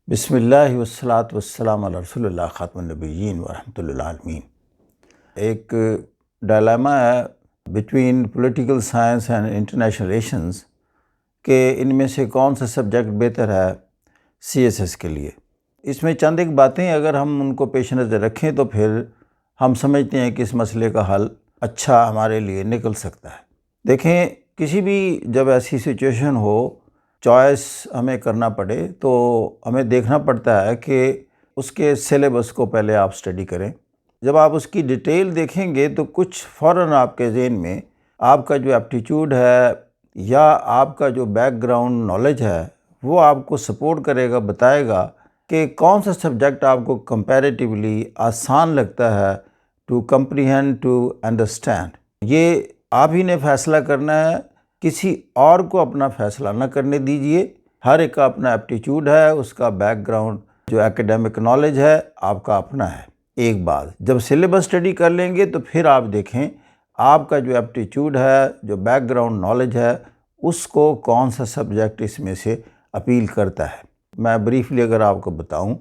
بسم اللہ والصلاة والسلام علی رسول اللہ خاتم النبیین ورحمۃ اللہ عالمین۔ ایک ڈائلاما ہے between political science and international relations کہ ان میں سے کون سا سبجیکٹ بہتر ہے سی ایس ایس کے لیے۔ اس میں چند ایک باتیں اگر ہم ان کو پیش نظر رکھیں تو پھر ہم سمجھتے ہیں کہ اس مسئلے کا حل اچھا ہمارے لیے نکل سکتا ہے۔ دیکھیں، کسی بھی جب ایسی سچویشن ہو، چوائس ہمیں کرنا پڑے تو ہمیں دیکھنا پڑتا ہے کہ اس کے سلیبس کو پہلے آپ سٹڈی کریں۔ جب آپ اس کی ڈیٹیل دیکھیں گے تو کچھ فوراً آپ کے ذہن میں آپ کا جو ایپٹیچیوڈ ہے یا آپ کا جو بیک گراؤنڈ نالج ہے وہ آپ کو سپورٹ کرے گا، بتائے گا کہ کون سا سبجیکٹ آپ کو کمپیریٹیولی آسان لگتا ہے ٹو کمپریہینڈ، ٹو انڈرسٹینڈ۔ یہ آپ ہی نے فیصلہ کرنا ہے، کسی اور کو اپنا فیصلہ نہ کرنے دیجئے۔ ہر ایک کا اپنا ایپٹیچیوڈ ہے، اس کا بیک گراؤنڈ جو ایکیڈیمک نالج ہے آپ کا اپنا ہے۔ ایک بات، جب سلیبس سٹڈی کر لیں گے تو پھر آپ دیکھیں آپ کا جو ایپٹیچیوڈ ہے، جو بیک گراؤنڈ نالج ہے، اس کو کون سا سبجیکٹ اس میں سے اپیل کرتا ہے۔ میں بریفلی اگر آپ کو بتاؤں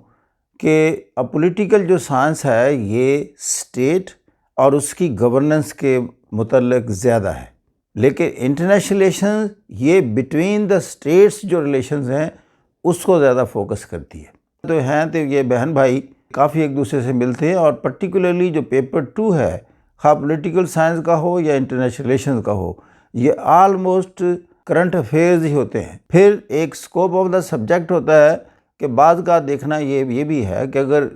کہ پولیٹیکل جو سائنس ہے یہ اسٹیٹ اور اس کی گورننس کے متعلق زیادہ ہے، لیکن انٹرنیشنل ریلیشنز یہ بٹوین دا اسٹیٹس جو ریلیشنز ہیں اس کو زیادہ فوکس کرتی ہے۔ تو یہ بہن بھائی کافی ایک دوسرے سے ملتے ہیں، اور پرٹیکولرلی جو پیپر 2 ہے، خواہ پولیٹیکل سائنس کا ہو یا انٹرنیشنل ریلیشنز کا ہو، یہ آلموسٹ کرنٹ افیئرز ہی ہوتے ہیں۔ پھر ایک سکوپ آف دا سبجیکٹ ہوتا ہے کہ بعض کا دیکھنا یہ بھی ہے کہ اگر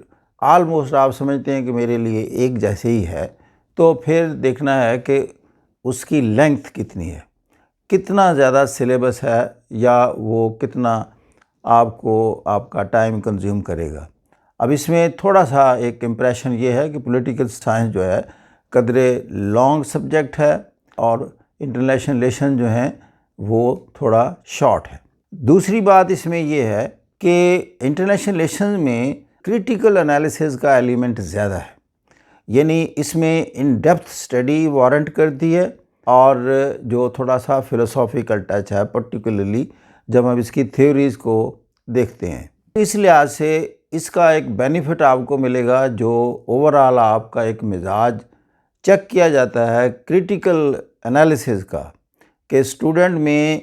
آلموسٹ آپ سمجھتے ہیں کہ میرے لیے ایک جیسے ہی ہے تو پھر دیکھنا ہے کہ اس کی لینگتھ کتنی ہے، کتنا زیادہ سلیبس ہے، یا وہ کتنا آپ کا ٹائم کنزیوم کرے گا۔ اب اس میں تھوڑا سا ایک امپریشن یہ ہے کہ پولیٹیکل سائنس جو ہے قدرے لانگ سبجیکٹ ہے اور انٹرنیشنل ریلیشن جو ہیں وہ تھوڑا شارٹ ہے۔ دوسری بات اس میں یہ ہے کہ انٹرنیشنل ریلیشن میں کریٹیکل انالیسز کا ایلیمنٹ زیادہ ہے، یعنی اس میں ان ڈیپتھ سٹڈی وارنٹ کرتی ہے، اور جو تھوڑا سا فلسافیکل ٹچ ہے پرٹیکولرلی جب ہم اس کی تھیوریز کو دیکھتے ہیں۔ اس لحاظ سے اس کا ایک بینیفٹ آپ کو ملے گا، جو اوورآل آپ کا ایک مزاج چیک کیا جاتا ہے کریٹیکل انالیسز کا، کہ اسٹوڈنٹ میں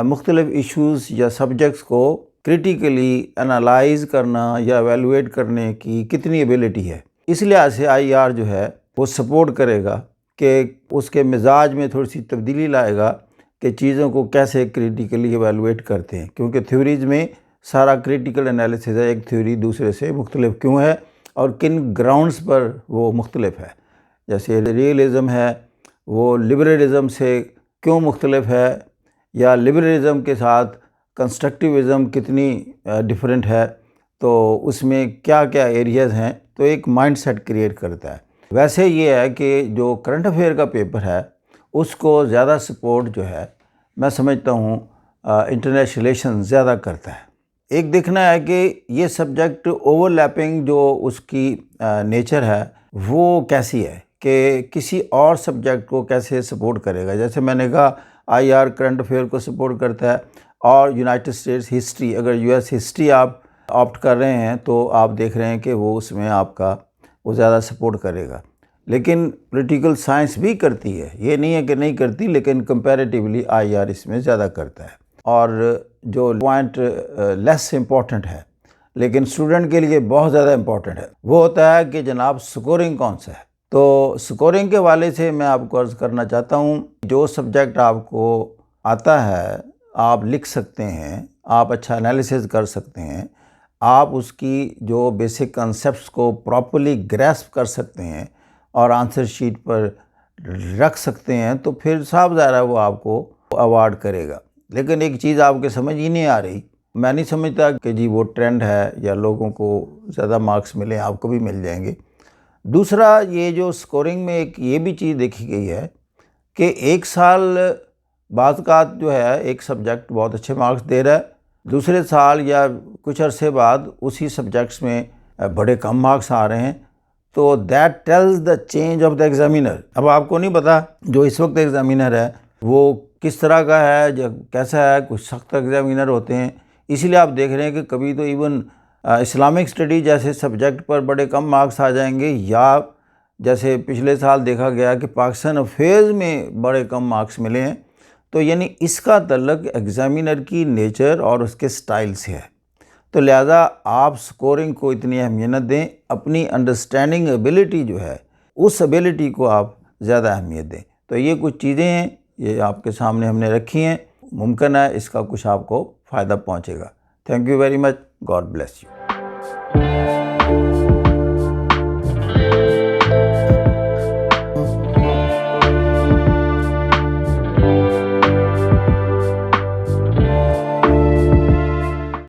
مختلف ایشوز یا سبجیکٹس کو کریٹیکلی انالائز کرنا یا ایویلویٹ کرنے کی کتنی ایبیلٹی ہے۔ اس لحاظ سے آئی آر جو ہے وہ سپورٹ کرے گا کہ اس کے مزاج میں تھوڑی سی تبدیلی لائے گا کہ چیزوں کو کیسے کریٹیکلی ایویلویٹ کرتے ہیں، کیونکہ تھیوریز میں سارا کریٹیکل انالیسز ہے، ایک تھیوری دوسرے سے مختلف کیوں ہے اور کن گراؤنڈز پر وہ مختلف ہے۔ جیسے ریئلزم ہے، وہ لبرلزم سے کیوں مختلف ہے، یا لبرلزم کے ساتھ کنسٹرکٹیوزم کتنی ڈیفرنٹ ہے، تو اس میں کیا کیا ایریاز ہیں، تو ایک مائنڈ سیٹ کریٹ کرتا ہے۔ ویسے یہ ہے کہ جو کرنٹ افیئر کا پیپر ہے اس کو زیادہ سپورٹ جو ہے میں سمجھتا ہوں انٹرنیشنل ریلیشن زیادہ کرتا ہے۔ ایک دیکھنا ہے کہ یہ سبجیکٹ اوور لیپنگ جو اس کی نیچر ہے وہ کیسی ہے، کہ کسی اور سبجیکٹ کو کیسے سپورٹ کرے گا۔ جیسے میں نے کہا آئی آر کرنٹ افیئر کو سپورٹ کرتا ہے، اور یونائٹڈ اسٹیٹس ہسٹری، اگر یو ایس ہسٹری آپ آپٹ کر رہے ہیں تو آپ دیکھ رہے ہیں کہ وہ اس میں آپ کا وہ زیادہ سپورٹ کرے گا۔ لیکن پولیٹیکل سائنس بھی کرتی ہے، یہ نہیں ہے کہ نہیں کرتی، لیکن کمپیریٹیولی آئی آر اس میں زیادہ کرتا ہے۔ اور جو پوائنٹ لیس امپورٹنٹ ہے لیکن اسٹوڈنٹ کے لیے بہت زیادہ امپورٹنٹ ہے، وہ ہوتا ہے کہ جناب سکورنگ کون سا ہے۔ تو سکورنگ کے حوالے سے میں آپ کو عرض کرنا چاہتا ہوں، جو سبجیکٹ آپ کو آتا ہے آپ لکھ سکتے ہیں، آپ اچھا انالیسز کر سکتے ہیں، آپ اس کی جو بیسک کنسیپٹس کو پراپرلی گریسپ کر سکتے ہیں اور آنسر شیٹ پر رکھ سکتے ہیں، تو پھر صاف ظاہر ہے وہ آپ کو ایوارڈ کرے گا۔ لیکن ایک چیز آپ کے سمجھ ہی نہیں آ رہی، میں نہیں سمجھتا کہ جی وہ ٹرینڈ ہے یا لوگوں کو زیادہ مارکس ملیں، آپ کو بھی مل جائیں گے۔ دوسرا، یہ جو سکورنگ میں ایک یہ بھی چیز دیکھی گئی ہے کہ ایک سال بعض اوقات جو ہے ایک سبجیکٹ بہت اچھے مارکس دے رہا ہے، دوسرے سال یا کچھ عرصے بعد اسی سبجیکٹس میں بڑے کم مارکس آ رہے ہیں، تو that tells the change of the examiner. اب آپ کو نہیں پتا جو اس وقت ایگزامینر ہے وہ کس طرح کا ہے، کیسا ہے، کچھ سخت ایگزامینر ہوتے ہیں، اسی لیے آپ دیکھ رہے ہیں کہ کبھی تو ایون اسلامک اسٹڈی جیسے سبجیکٹ پر بڑے کم مارکس آ جائیں گے، یا جیسے پچھلے سال دیکھا گیا کہ پاکستان افیئرز میں بڑے کم مارکس ملے ہیں، تو یعنی اس کا تعلق ایگزامینر کی نیچر اور اس کے سٹائل سے ہے۔ تو لہٰذا آپ سکورنگ کو اتنی اہمیت نہ دیں، اپنی انڈرسٹینڈنگ ایبلٹی جو ہے اس ایبلٹی کو آپ زیادہ اہمیت دیں۔ تو یہ کچھ چیزیں ہیں، یہ آپ کے سامنے ہم نے رکھی ہیں، ممکن ہے اس کا کچھ آپ کو فائدہ پہنچے گا۔ Thank you very much, God bless you.